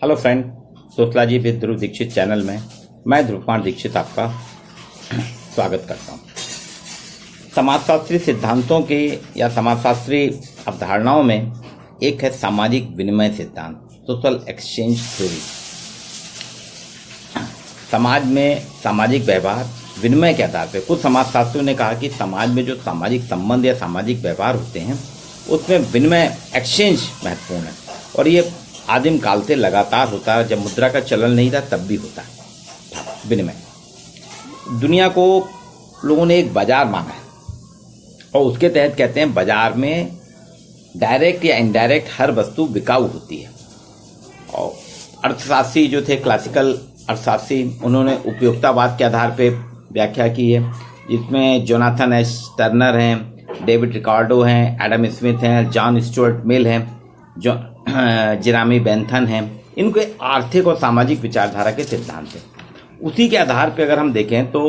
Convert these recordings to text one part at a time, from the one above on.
Hello friend, sociology with Dhruv Dikshit channel में मैं ध्रुव कुमार दीक्षित आपका स्वागत करता हूँ। समाजशास्त्री सिद्धांतों के या समाजशास्त्री अवधारणाओं में एक है सामाजिक विनिमय सिद्धांत, सोशल एक्सचेंज थ्योरी। समाज में सामाजिक व्यवहार विनिमय के आधार पर कुछ समाजशास्त्रियों ने कहा कि समाज में जो सामाजिक संबंध या सामाजिक व्यवहार होते हैं उसमें विनिमय एक्सचेंज महत्वपूर्ण है और ये आदिम काल से लगातार होता है। जब मुद्रा का चलन नहीं था तब भी होता है विनिमय। दुनिया को लोगों ने एक बाजार माना है और उसके तहत कहते हैं बाजार में डायरेक्ट या इनडायरेक्ट हर वस्तु बिकाऊ होती है। और अर्थशास्त्री जो थे, क्लासिकल अर्थशास्त्री, उन्होंने उपयोगितावाद के आधार पर व्याख्या की है, जिसमें जोनाथन एच टर्नर हैं, डेविड रिकार्डो हैं, एडम स्मिथ हैं, जॉन स्टुअर्ट मिल हैं, जो जेरेमी बेंथन हैं। इनके आर्थिक और सामाजिक विचारधारा के सिद्धांत हैं। उसी के आधार पर अगर हम देखें तो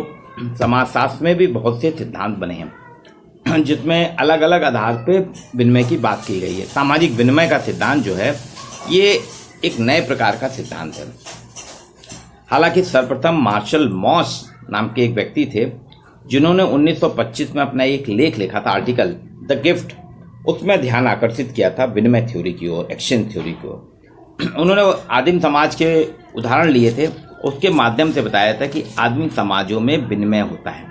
समाजशास्त्र में भी बहुत से सिद्धांत बने हैं जिसमें अलग अलग आधार पे विनिमय की बात की गई है। सामाजिक विनिमय का सिद्धांत जो है ये एक नए प्रकार का सिद्धांत है। हालांकि सर्वप्रथम मार्शल मॉस नाम के एक व्यक्ति थे जिन्होंने 1925 में अपना एक लेख लिखा था, आर्टिकल द गिफ्ट। उसमें ध्यान आकर्षित किया था विनिमय थ्योरी की ओर, एक्सचेंज थ्योरी की ओर। उन्होंने आदिम समाज के उदाहरण लिए थे, उसके माध्यम से बताया था कि आदिम समाजों में विनिमय होता है।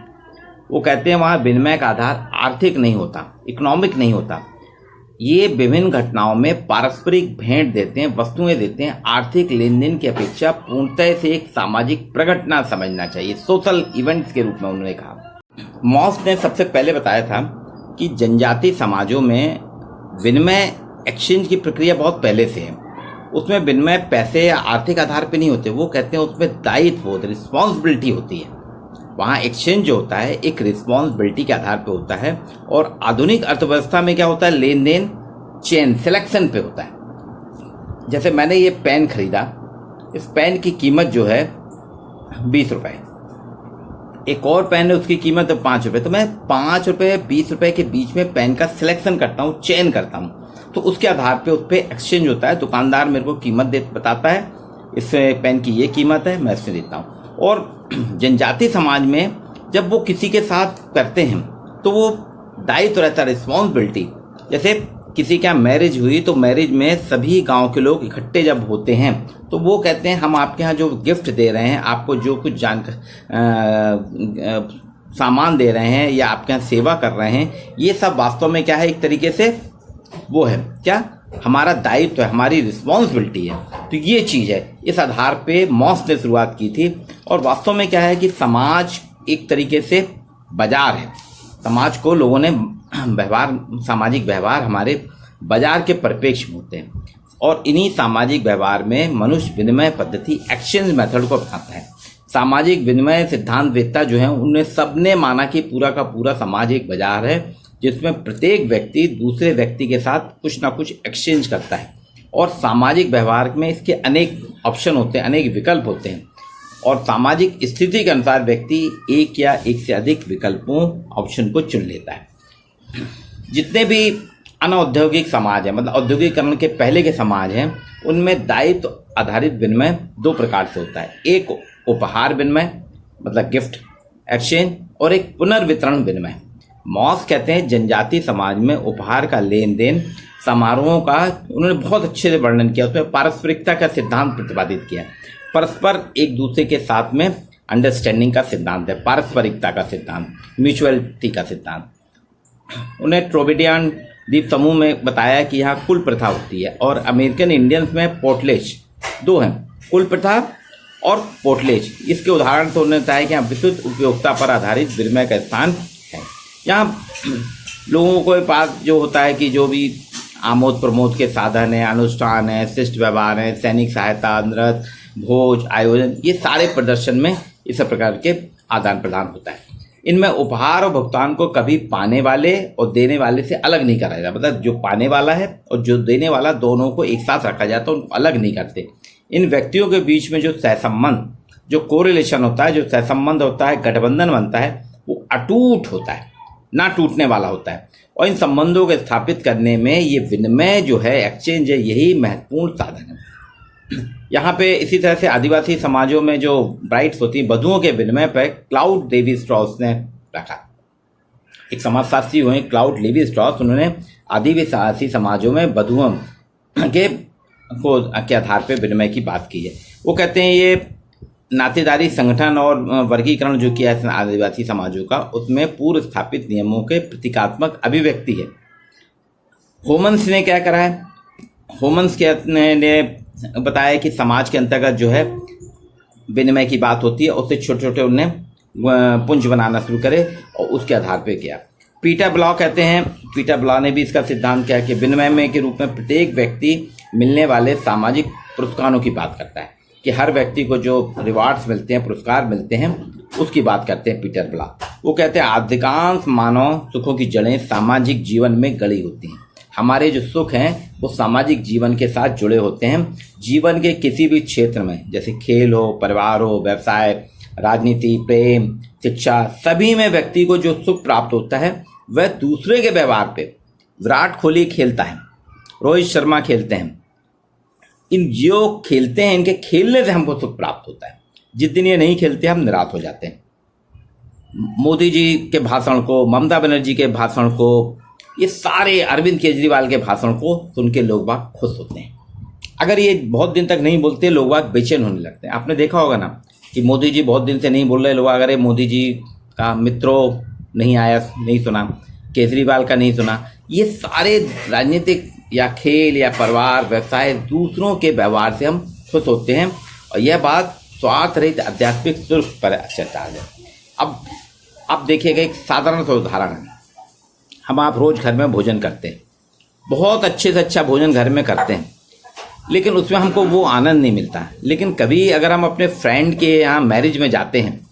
वो कहते हैं वहाँ विनिमय का आधार आर्थिक नहीं होता, इकोनॉमिक नहीं होता। ये विभिन्न घटनाओं में पारस्परिक भेंट देते हैं, वस्तुएं देते हैं। आर्थिक लेन देन की अपेक्षा पूर्णतः से एक सामाजिक प्रघटना समझना चाहिए, सोशल इवेंट्स के रूप में उन्होंने कहा। मॉस ने सबसे पहले बताया था कि जनजाति समाजों में विनिमय एक्सचेंज की प्रक्रिया बहुत पहले से है। उसमें विनिमय पैसे या आर्थिक आधार पे नहीं होते। वो कहते हैं उसमें दायित्व होता है, रिस्पॉन्सिबिलिटी होती है। वहाँ एक्सचेंज जो होता है एक रिस्पॉन्सिबिलिटी के आधार पे होता है। और आधुनिक अर्थव्यवस्था में क्या होता है, लेन देन चेन सिलेक्शन पे होता है। जैसे मैंने ये पेन खरीदा, इस पेन की कीमत जो है 20 रुपये, एक और पेन है उसकी कीमत है 5 रुपये। तो मैं 5 रुपये 20 रुपये के बीच में पेन का सिलेक्शन करता हूँ, चयन करता हूँ। तो उसके आधार पे उस पर एक्सचेंज होता है। दुकानदार मेरे को कीमत बताता है, इस पेन की ये कीमत है, मैं इसमें देता हूँ। और जनजाति समाज में जब वो किसी के साथ करते हैं तो वो दायित्व रहता है, रिस्पॉन्सिबिलिटी। जैसे किसी क्या मैरिज हुई तो मैरिज में सभी गांव के लोग इकट्ठे जब होते हैं तो वो कहते हैं हम आपके यहाँ जो गिफ्ट दे रहे हैं, आपको जो कुछ सामान दे रहे हैं या आपके यहाँ सेवा कर रहे हैं, ये सब वास्तव में क्या है, एक तरीके से वो है क्या, हमारा दायित्व है, हमारी रिस्पॉन्सिबिलिटी है। तो ये चीज़ है, इस आधार पे मॉस ने शुरुआत की थी। और वास्तव में क्या है कि समाज एक तरीके से बाजार है। समाज को लोगों ने व्यवहार, सामाजिक व्यवहार हमारे बाजार के परिप्रेक्ष्य में होते हैं। और इन्हीं सामाजिक व्यवहार में मनुष्य विनिमय पद्धति एक्सचेंज मेथड को अपनाता है। सामाजिक विनिमय सिद्धांतवेत्ता जो हैं उन्हें सबने माना कि पूरा का पूरा समाज एक बाजार है जिसमें प्रत्येक व्यक्ति दूसरे व्यक्ति के साथ कुछ ना कुछ एक्सचेंज करता है। और सामाजिक व्यवहार में इसके अनेक ऑप्शन होते हैं, अनेक विकल्प होते हैं। और सामाजिक स्थिति के अनुसार व्यक्ति एक या एक से अधिक विकल्पों, ऑप्शन को चुन लेता है। जितने भी अनौद्योगिक समाज है, मतलब औद्योगिकरण के पहले के समाज हैं, उनमें दायित्व आधारित विनिमय दो प्रकार से होता है। एक उपहार विनिमय, मतलब गिफ्ट एक्सचेंज, और एक पुनर्वितरण विनिमय। मॉस कहते हैं जनजाति समाज में उपहार का लेन देन, समारोहों का उन्होंने बहुत अच्छे से वर्णन किया। उसमें पारस्परिकता का सिद्धांत प्रतिपादित किया। परस्पर एक दूसरे के साथ में अंडरस्टैंडिंग का सिद्धांत है, पारस्परिकता का सिद्धांत, म्यूचुअलिटी का सिद्धांत। उन्हें ट्रोबिडियन द्वीप समूह में बताया कि यहाँ कुल प्रथा होती है। और अमेरिकन इंडियंस में पोर्टलेज दो हैं, कुल प्रथा और पोर्टलेज। इसके उदाहरण तो उन्होंने बताया कि यहाँ विशुद्ध उपयोगिता पर आधारित विनिमय का स्थान है। यहाँ लोगों के पास जो होता है कि जो भी आमोद प्रमोद के साधन है, अनुष्ठान है, शिष्ट व्यवहार है, सैनिक सहायता, नृत्य, भोज, आयोजन, ये सारे प्रदर्शन में इस प्रकार के आदान प्रदान होता है। इनमें उपहार और भुगतान को कभी पाने वाले और देने वाले से अलग नहीं करा जाता। मतलब जो पाने वाला है और जो देने वाला, दोनों को एक साथ रखा जाता है, उनको अलग नहीं करते। इन व्यक्तियों के बीच में जो सहसंबंध, जो कोरिलेशन होता है, जो सहसंबंध होता है, गठबंधन बनता है, वो अटूट होता है, ना टूटने वाला होता है। और इन संबंधों को स्थापित करने में ये विनिमय जो है, एक्सचेंज है, यही महत्वपूर्ण साधन है। यहाँ पे इसी तरह से आदिवासी समाजों में जो ब्राइड्स होती हैं, वधुओं के विनिमय पर क्लाउड लेवी स्ट्रॉस ने रखा। एक समाजशास्त्री हुए क्लाउड लेवी स्ट्रॉस, उन्होंने आदिवासी समाजों में वधुओं के आधार पर विनिमय की बात की है। वो कहते हैं ये नातेदारी संगठन और वर्गीकरण जो किया है आदिवासी समाजों का, उसमें पूर्व स्थापित नियमों के प्रतीकात्मक अभिव्यक्ति है। होमन्स ने क्या करा है? होमन्स ने बताया कि समाज के अंतर्गत जो है विनिमय की बात होती है, उससे छोटे छोटे उन्हें पुंज बनाना शुरू करे और उसके आधार पर किया। पीटर ब्लॉ कहते हैं, पीटर ब्लॉ ने भी इसका सिद्धांत किया कि विनिमय में के रूप में प्रत्येक व्यक्ति मिलने वाले सामाजिक पुरस्कारों की बात करता है, कि हर व्यक्ति को जो रिवार्ड्स मिलते हैं, पुरस्कार मिलते हैं, उसकी बात करते हैं पीटर ब्लॉ। वो कहते हैं अधिकांश मानव सुखों की जड़ें सामाजिक जीवन में गड़ी होती हैं। हमारे जो सुख हैं वो सामाजिक जीवन के साथ जुड़े होते हैं। जीवन के किसी भी क्षेत्र में, जैसे खेल हो, परिवार हो, व्यवसाय, राजनीति, प्रेम, शिक्षा, सभी में व्यक्ति को जो सुख प्राप्त होता है वह दूसरे के व्यवहार पे। विराट कोहली खेलता है, रोहित शर्मा खेलते हैं, इन जो खेलते हैं इनके खेलने से हमको सुख प्राप्त होता है। जिस दिन ये नहीं खेलते हम निराश हो जाते हैं। मोदी जी के भाषण को, ममता बनर्जी के भाषण को, ये सारे अरविंद केजरीवाल के भाषण को सुन के लोग बाग खुश होते हैं। अगर ये बहुत दिन तक नहीं बोलते, लोग बाग बेचैन होने लगते हैं। आपने देखा होगा ना कि मोदी जी बहुत दिन से नहीं बोल रहे, लोग अगर मोदी जी का मित्रों नहीं आया, नहीं सुना, केजरीवाल का नहीं सुना, ये सारे राजनीतिक या खेल या परिवार, व्यवसाय, दूसरों के व्यवहार से हम खुश होते हैं। और यह बात स्वार्थ रहित आध्यात्मिक सुर्ख पर चलता है। अब देखिएगा, एक साधारण सा उदाहरण है। आप रोज घर में भोजन करते हैं, बहुत अच्छे से अच्छा भोजन घर में करते हैं, लेकिन उसमें हमको वो आनंद नहीं मिलता। लेकिन कभी अगर हम अपने फ्रेंड के यहाँ मैरिज में जाते हैं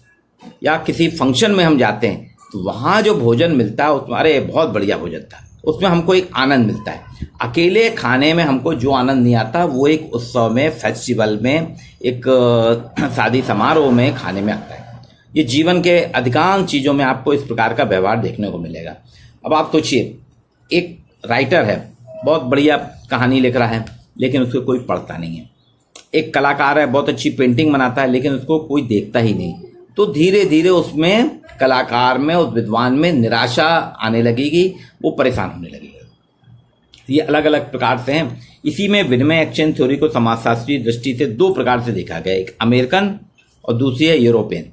या किसी फंक्शन में हम जाते हैं, तो वहाँ जो भोजन मिलता है उसमें अरे बहुत बढ़िया भोजन था, उसमें हमको एक आनंद मिलता है। अकेले खाने में हमको जो आनंद नहीं आता वो एक उत्सव में, फेस्टिवल में, एक शादी समारोह में खाने में आता है। ये जीवन के अधिकांश चीज़ों में आपको इस प्रकार का व्यवहार देखने को मिलेगा। अब आप सोचिए, एक राइटर है, बहुत बढ़िया कहानी लिख रहा है, लेकिन उसको कोई पढ़ता नहीं है। एक कलाकार है, बहुत अच्छी पेंटिंग बनाता है, लेकिन उसको कोई देखता ही नहीं। तो धीरे धीरे उसमें, कलाकार में, उस विद्वान में निराशा आने लगेगी, वो परेशान होने लगेगा। ये अलग अलग प्रकार से हैं। इसी में विनिमय एक्सचेंज थ्योरी को समाजशास्त्रीय दृष्टि से दो प्रकार से देखा गया, एक अमेरिकन और दूसरी है यूरोपियन।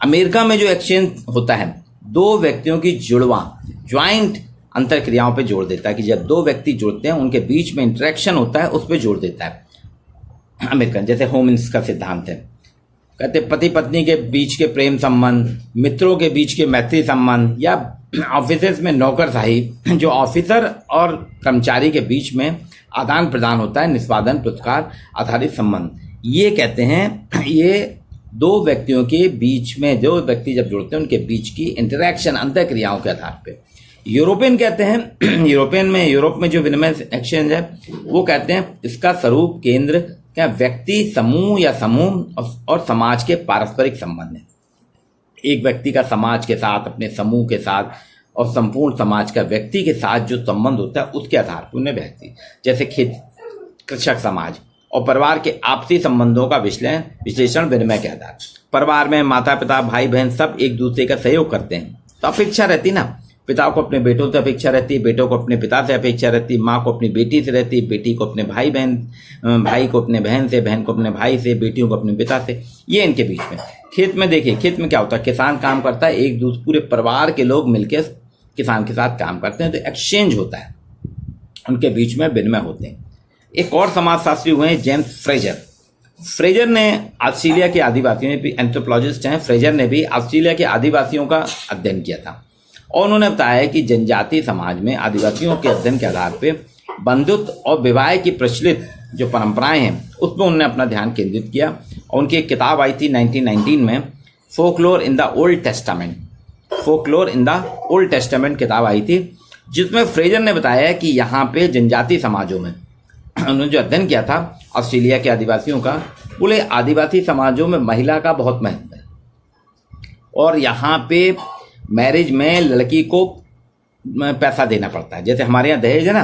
अमेरिका में जो एक्सचेंज होता है, दो व्यक्तियों की जुड़वा, ज्वाइंट अंतर क्रियाओं पे जोड़ देता है, कि जब दो व्यक्ति जुड़ते हैं उनके बीच में इंटरेक्शन होता है, उस पर जोड़ देता है अमेरिकन। जैसे होमिन्स का सिद्धांत है, कहते पति पत्नी के बीच के प्रेम संबंध, मित्रों के बीच के मैत्री संबंध, या ऑफिस में नौकरशाही, जो ऑफिसर और कर्मचारी के बीच में आदान प्रदान होता है, निष्पादन पुरस्कार आधारित संबंध। ये कहते हैं ये दो व्यक्तियों के बीच में, जो व्यक्ति जब जुड़ते हैं उनके बीच की इंटरेक्शन अंतर क्रियाओं के आधार पे। यूरोपियन कहते हैं, यूरोप में जो विनिमय एक्सचेंज है, वो कहते हैं इसका स्वरूप केंद्र क्या व्यक्ति समूह या समूह और समाज के पारस्परिक संबंध है। एक व्यक्ति का समाज के साथ, अपने समूह के साथ और संपूर्ण समाज का व्यक्ति के साथ जो संबंध होता है, उसके आधार पर उन्हें व्यक्ति, जैसे कृषक समाज और परिवार के आपसी संबंधों का विश्लेषण विनिमय के आधार। परिवार में माता पिता, भाई बहन सब एक दूसरे का सहयोग करते हैं, तो अपेक्षा रहती ना, पिता को अपने बेटों से अपेक्षा रहती है, बेटों को अपने पिता से अपेक्षा रहती है, माँ को अपनी बेटी से रहती है, बेटी को अपने भाई को अपने बहन से, बहन को अपने भाई से, बेटियों को अपने पिता से। ये इनके बीच में। खेत में देखिए, खेत में क्या होता है, किसान काम करता है, एक दूसरे पूरे परिवार के लोग मिलकर किसान के साथ काम करते हैं, तो एक्सचेंज होता है, उनके बीच में विनिमय होते हैं। एक और समाजशास्त्री हुए हैं जेम्स फ्रेजर ने ऑस्ट्रेलिया के आदिवासियों में भी, एंथ्रोपोलॉजिस्ट हैं, फ्रेजर ने भी ऑस्ट्रेलिया के आदिवासियों का अध्ययन किया था, और उन्होंने बताया कि जनजातीय समाज में आदिवासियों के अध्ययन के आधार पर बंधुत्व और विवाह की प्रचलित जो परंपराएं हैं, उस पर उन्होंने अपना ध्यान केंद्रित किया। और उनकी एक किताब आई थी 1919 में, folklore in the old testament किताब आई थी, जिसमें फ्रेजर ने बताया कि यहाँ पे जनजातीय समाजों में उन्होंने जो अध्ययन किया था ऑस्ट्रेलिया के आदिवासियों का, बोले आदिवासी समाजों में महिला का बहुत महत्व है, और यहाँ पे मैरिज में लड़की को पैसा देना पड़ता है। जैसे हमारे यहाँ दहेज है ना,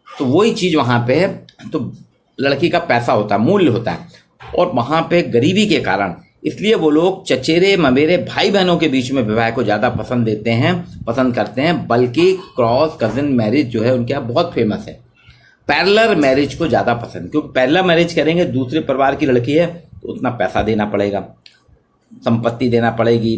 तो वही चीज़ वहाँ पे है। तो लड़की का पैसा होता है, मूल्य होता है, और वहाँ पे गरीबी के कारण इसलिए वो लोग चचेरे ममेरे भाई बहनों के बीच में विवाह को ज़्यादा पसंद करते हैं, बल्कि क्रॉस कजिन मैरिज जो है उनके यहाँ बहुत फेमस है। पैरेलल मैरिज को ज़्यादा पसंद, क्योंकि पैरेलल मैरिज करेंगे, दूसरे परिवार की लड़की है तो उतना पैसा देना पड़ेगा, संपत्ति देना पड़ेगी,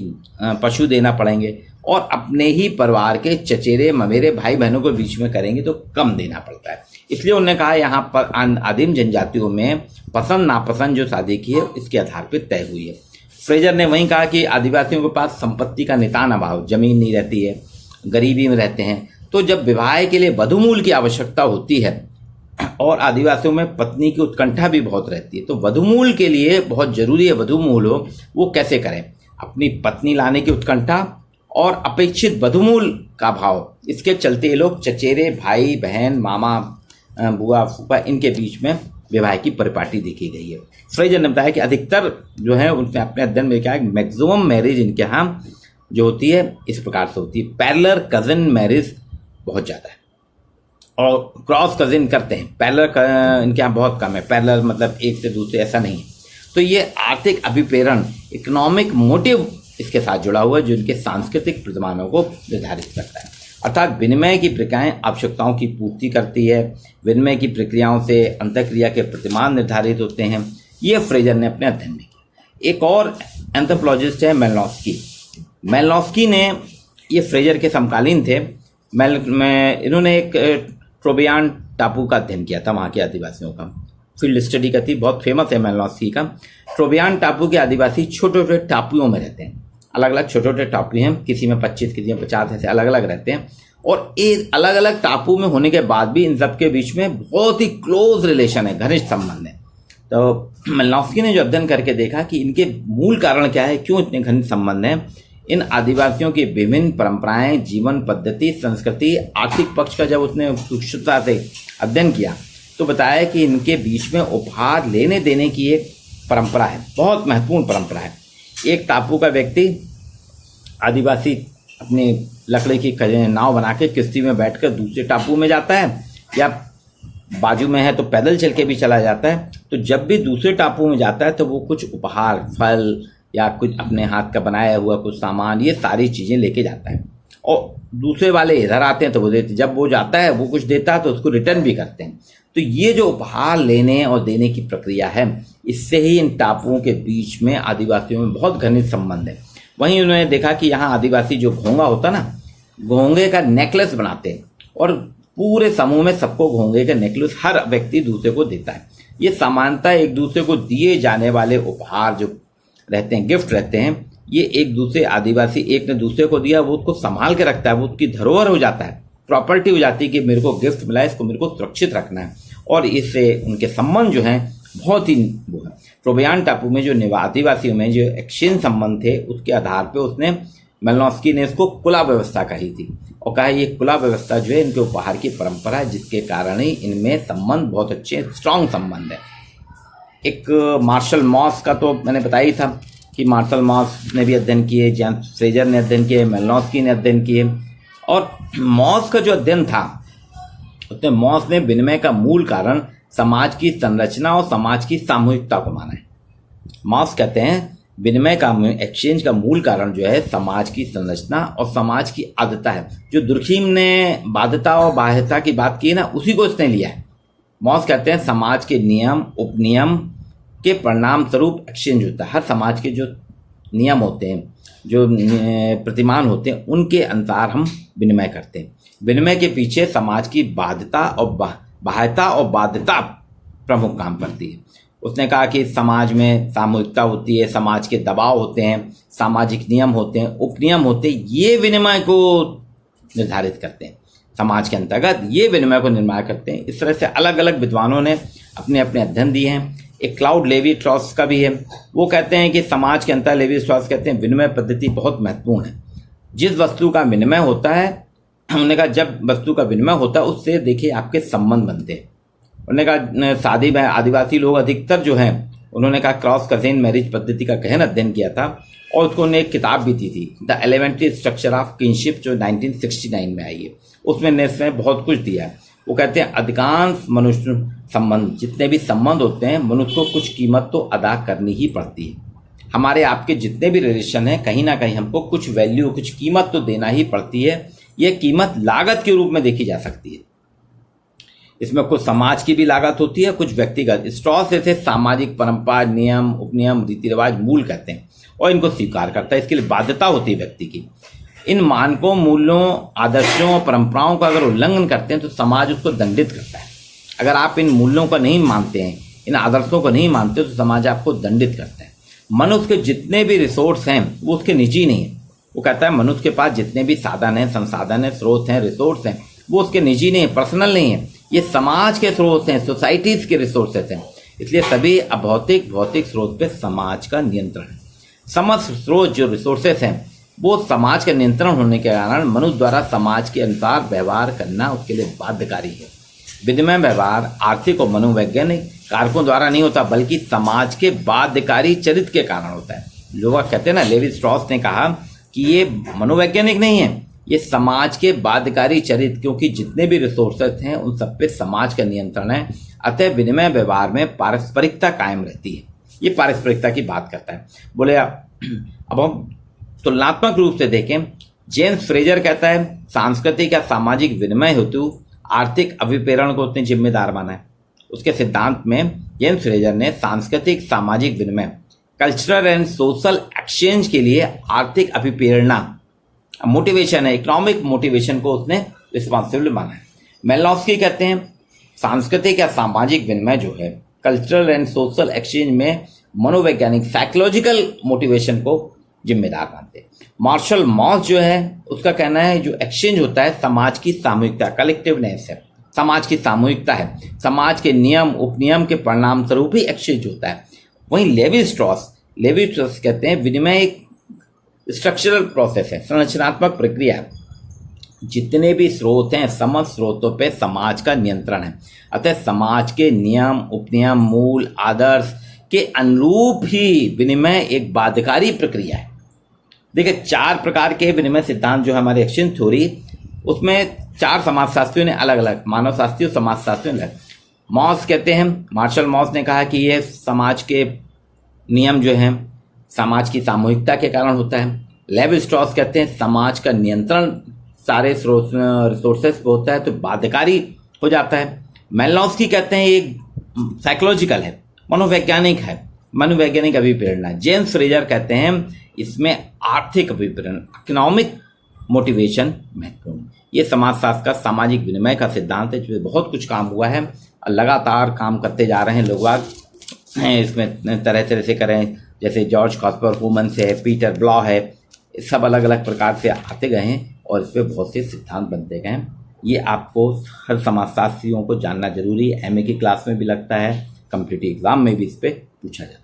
पशु देना पड़ेंगे, और अपने ही परिवार के चचेरे ममेरे भाई बहनों के बीच में करेंगे तो कम देना पड़ता है। इसलिए उन्होंने कहा यहाँ पर आदिम जनजातियों में पसंद नापसंद जो शादी की है इसके आधार पर तय हुई है। फ्रेजर ने वहीं कहा कि आदिवासियों के पास संपत्ति का नितान अभाव, जमीन नहीं रहती है, गरीबी में रहते हैं, तो जब विवाह के लिए वधूमूल की आवश्यकता होती है और आदिवासियों में पत्नी की उत्कंठा भी बहुत रहती है, तो वधूमूल के लिए बहुत जरूरी है वधूमूल हो, वो कैसे करें, अपनी पत्नी लाने की उत्कंठा और अपेक्षित वधूमूल का भाव, इसके चलते ये लोग चचेरे भाई बहन, मामा बुआ फूफा, इनके बीच में विवाह की परिपाटी देखी गई है। फ्रेजर ने बताया कि अधिकतर जो है उनने अपने अध्ययन में क्या है, मैक्सिमम मैरिज इनके यहाँ जो होती है इस प्रकार से होती है। पैरेलल कजिन मैरिज बहुत ज़्यादा है और क्रॉस कजिन करते हैं, पैरेलल इनके यहाँ बहुत कम है। पैरेलल मतलब एक से दूसरे, ऐसा नहीं है। तो ये आर्थिक अभिप्रेरण, इकोनॉमिक मोटिव इसके साथ जुड़ा हुआ है, जो इनके सांस्कृतिक प्रतिमानों को निर्धारित करता है। अर्थात विनिमय की प्रक्रियाएं आवश्यकताओं की पूर्ति करती है, विनिमय की प्रक्रियाओं से अंतःक्रिया के प्रतिमान निर्धारित होते हैं। ये फ्रेजर ने अपने अध्ययन में किया। एक और एंथ्रोपोलॉजिस्ट है मेलिनोव्स्की। मेलिनोव्स्की ने, ये फ्रेजर के समकालीन थे, इन्होंने एक ट्रोबियान टापू का अध्ययन किया था, वहाँ के आदिवासियों का फील्ड स्टडी का थी, बहुत फेमस है मेलिनोव्स्की का। ट्रोबियान टापू के आदिवासी छोटे छोटे टापुओं में रहते हैं, अलग अलग छोटे छोटे टापू हैं, किसी में 25 किसी में 50 ऐसे अलग अलग रहते हैं। और ये अलग अलग टापू में होने के बाद भी इन सब के बीच में बहुत ही क्लोज रिलेशन है, घनिष्ठ संबंध है। तो मेलिनोव्स्की ने जो अध्ययन करके देखा कि इनके मूल कारण क्या है, क्यों इतने घनिष्ठ संबंध हैं। इन आदिवासियों की विभिन्न परंपराएं, जीवन पद्धति, संस्कृति, आर्थिक पक्ष का जब उसने सूक्ष्मता से अध्ययन किया तो बताया कि इनके बीच में उपहार लेने देने की एक परंपरा है, बहुत महत्वपूर्ण परंपरा है। एक टापू का व्यक्ति, आदिवासी, अपनी लकड़ी की नाव बना के किश्ती में बैठकर दूसरे टापू में जाता है, या बाजू में है तो पैदल चल के भी चला जाता है। तो जब भी दूसरे टापू में जाता है तो वो कुछ उपहार, फल या कुछ अपने हाथ का बनाया हुआ कुछ सामान, ये सारी चीज़ें लेके जाता है। और दूसरे वाले इधर आते हैं तो वो देते, जब वो जाता है वो कुछ देता है तो उसको रिटर्न भी करते हैं। तो ये जो उपहार लेने और देने की प्रक्रिया है, इससे ही इन टापुओं के बीच में आदिवासियों में बहुत घनिष्ठ संबंध है। वहीं उन्होंने देखा कि यहाँ आदिवासी जो घोंगा होता ना, घोंगे का नेकलेस बनाते हैं और पूरे समूह में सबको घोंगे का नेकलेस हर व्यक्ति दूसरे को देता है। ये समानता एक दूसरे को दिए जाने वाले उपहार जो रहते हैं, गिफ्ट रहते हैं, ये एक दूसरे आदिवासी, एक ने दूसरे को दिया, वो उसको संभाल के रखता है, वो उसकी धरोहर हो जाता है, प्रॉपर्टी हो जाती है कि मेरे को गिफ्ट मिला है, इसको मेरे को सुरक्षित रखना है। और इससे उनके संबंध जो हैं बहुत ही वो है। ट्रोबियान टापू में जो आदिवासियों में जो एक्सचेंज संबंध थे, उसके आधार पे उसने, मेलिनोव्स्की ने इसको कुला व्यवस्था कही थी और कहा ये कुला व्यवस्था जो है इनके उपहार की परंपरा है, जिसके कारण ही इनमें संबंध बहुत अच्छे स्ट्रॉन्ग संबंध है। एक मार्शल मॉस का तो मैंने बताया ही था कि मार्शल मॉस ने भी अध्ययन किए, जेम्स फ्रेजर ने अध्ययन किए, मेलिनोव्स्की ने अध्ययन किए। और मॉस का जो अध्ययन था उसने, मॉस ने विनिमय का मूल कारण समाज की संरचना और समाज की सामूहिकता को माना है। मॉस कहते हैं विनिमय का, एक्सचेंज का मूल कारण जो है समाज की संरचना और समाज की आदता है। जो दुर्खीम ने बाध्यता और बाह्यता की बात की है ना, उसी को इसने लिया है। मॉस कहते हैं समाज के नियम उपनियम के परिणाम स्वरूप एक्सचेंज होता है। हर समाज के जो नियम होते हैं, जो प्रतिमान होते हैं, उनके अनुसार हम विनिमय करते हैं। विनिमय के पीछे समाज की बाध्यता और बाह्यता और बाध्यता प्रमुख काम करती है। उसने कहा कि समाज में सामूहिकता होती है, समाज के दबाव होते हैं, सामाजिक नियम होते हैं, उपनियम होते हैं, ये विनिमय को निर्धारित करते हैं। समाज के अंतर्गत ये विनिमय को निर्माण करते हैं। इस तरह से अलग अलग विद्वानों ने अपने अपने अध्ययन दिए हैं। एक क्लाउड लेवी स्ट्रॉस का भी है, वो कहते हैं कि समाज के अंतर, लेवी स्ट्रॉस कहते हैं विनिमय पद्धति बहुत महत्वपूर्ण है। जिस वस्तु का विनिमय होता है, उन्होंने कहा जब वस्तु का विनिमय होता है उससे देखिए आपके संबंध बनते हैं। उन्होंने कहा शादी में आदिवासी लोग अधिकतर जो हैं, उन्होंने कहा क्रॉस कजिन मैरिज पद्धति का गहन अध्ययन किया था और उसको उन्हें एक किताब भी दी थी, the elementary structure of kinship, जो 1969 में आई है। उसमें ने बहुत कुछ दिया है। वो कहते हैं अधिकांश मनुष्य संबंध, जितने भी संबंध होते हैं, मनुष्य को कुछ कीमत तो अदा करनी ही पड़ती है। हमारे आपके जितने भी रिलेशन हैं, कहीं ना कहीं हमको कुछ वैल्यू, कुछ कीमत तो देना ही पड़ती है। ये कीमत लागत के रूप में देखी जा सकती है। इसमें कुछ समाज की भी लागत होती है, कुछ व्यक्तिगत। स्ट्रॉस ऐसे सामाजिक परंपरा, नियम, उपनियम, रीति रिवाज, मूल कहते हैं और इनको स्वीकार करता है। इसके लिए बाध्यता होती है व्यक्ति की। इन मानकों, मूल्यों, आदर्शों और परंपराओं का अगर उल्लंघन करते हैं तो समाज उसको दंडित करता है। अगर आप इन मूल्यों को नहीं मानते हैं, इन आदर्शों को नहीं मानते, तो समाज आपको दंडित करता है। मनुष्य के जितने भी रिसोर्स हैं वो उसके निजी नहीं है। वो कहता है मनुष्य के पास जितने भी साधन हैं, संसाधन हैं, स्रोत हैं, रिसोर्स हैं, वो उसके निजी नहीं है, पर्सनल नहीं है। ये समाज के स्रोत हैं, सोसाइटीज के रिसोर्सेस हैं। इसलिए सभी अभौतिक भौतिक स्रोत पे समाज का नियंत्रण है। समस्त स्रोत जो रिसोर्सेस हैं वो समाज का नियंत्रण होने के कारण मनुष्य द्वारा समाज के अनुसार व्यवहार करना उसके लिए बाध्यकारी है। विनिमय व्यवहार आर्थिक और मनोवैज्ञानिक कारकों द्वारा नहीं होता, बल्कि समाज के बाध्यकारी चरित्र के कारण होता है। लोग कहते हैं ना, लेवी स्ट्रॉस ने कहा कि ये मनोवैज्ञानिक नहीं है, ये समाज के बाध्यकारी चरित्र, क्योंकि जितने भी रिसोर्सेज हैं उन सब पे समाज का नियंत्रण है। अतः विनिमय व्यवहार में पारस्परिकता कायम रहती है। ये पारस्परिकता की बात करता है। बोले अब हम तुलनात्मक रूप से देखें, जेम्स फ्रेजर कहता है सांस्कृतिक या सामाजिक विनिमय हेतु आर्थिक अभिप्रेरण को उसने जिम्मेदार माना है। उसके सिद्धांत में जेम्स फ्रेजर ने सांस्कृतिक सामाजिक विनिमय, कल्चरल एंड सोशल एक्सचेंज के लिए आर्थिक अभिप्रेरणा, मोटिवेशन है, इकोनॉमिक मोटिवेशन को उसने रिस्पॉन्सिबल माना है। मेलनॉस्की कहते हैं सांस्कृतिक या सामाजिक विनिमय जो है कल्चरल एंड सोशल एक्सचेंज में मनोवैज्ञानिक साइकोलॉजिकल मोटिवेशन को जिम्मेदार मानते हैं। मार्शल मॉस जो है उसका कहना है जो एक्सचेंज होता है समाज की सामूहिकता, कलेक्टिवनेस है, समाज की सामूहिकता है, समाज के नियम उपनियम के परिणाम स्वरूप ही एक्सचेंज होता है। वहीं लेवी स्ट्रॉस कहते हैं विनिमय एक स्ट्रक्चरल प्रोसेस है, संरचनात्मक प्रक्रिया है। जितने भी स्रोत हैं समस्त स्रोतों पे समाज का नियंत्रण है। अतः समाज के नियम उपनियम मूल आदर्श के अनुरूप ही विनिमय एक बाध्यकारी प्रक्रिया है। देखिए 4 प्रकार के विनिमय सिद्धांत जो हमारे एक्सचेंज थ्योरी, उसमें 4 समाजशास्त्रियों ने अलग अलग, मानव शास्त्री और समाजशास्त्रियों ने। मॉस कहते हैं, मार्शल मॉस ने कहा कि ये समाज के नियम जो हैं समाज की सामूहिकता के कारण होता है। लेवी स्ट्रॉस कहते हैं समाज का नियंत्रण सारे रिसोर्सेस पे होता है तो बाध्यकारी हो जाता है। मेलनॉस्की कहते हैं एक साइकोलॉजिकल है, मनोवैज्ञानिक है, मनोवैज्ञानिक अभिप्रेरणा। जेम्स फ्रेजर कहते हैं इसमें आर्थिक अभिप्रेरणा, इकोनॉमिक मोटिवेशन महत्वपूर्ण। ये समाजशास्त्र का सामाजिक विनिमय का सिद्धांत है, जिसमें बहुत कुछ काम हुआ है और लगातार काम करते जा रहे हैं लोग इसमें तरह तरह से करें, जैसे जॉर्ज कॉस्पर वुमन है, पीटर ब्लॉ है, सब अलग अलग प्रकार से आते गए हैं और इस पर बहुत से सिद्धांत बनते गए हैं। ये आपको हर समाजशास्त्रियों को जानना जरूरी है। एमए की क्लास में भी लगता है, कॉम्पिटिटिव एग्जाम में भी इस पर पूछा जाता है।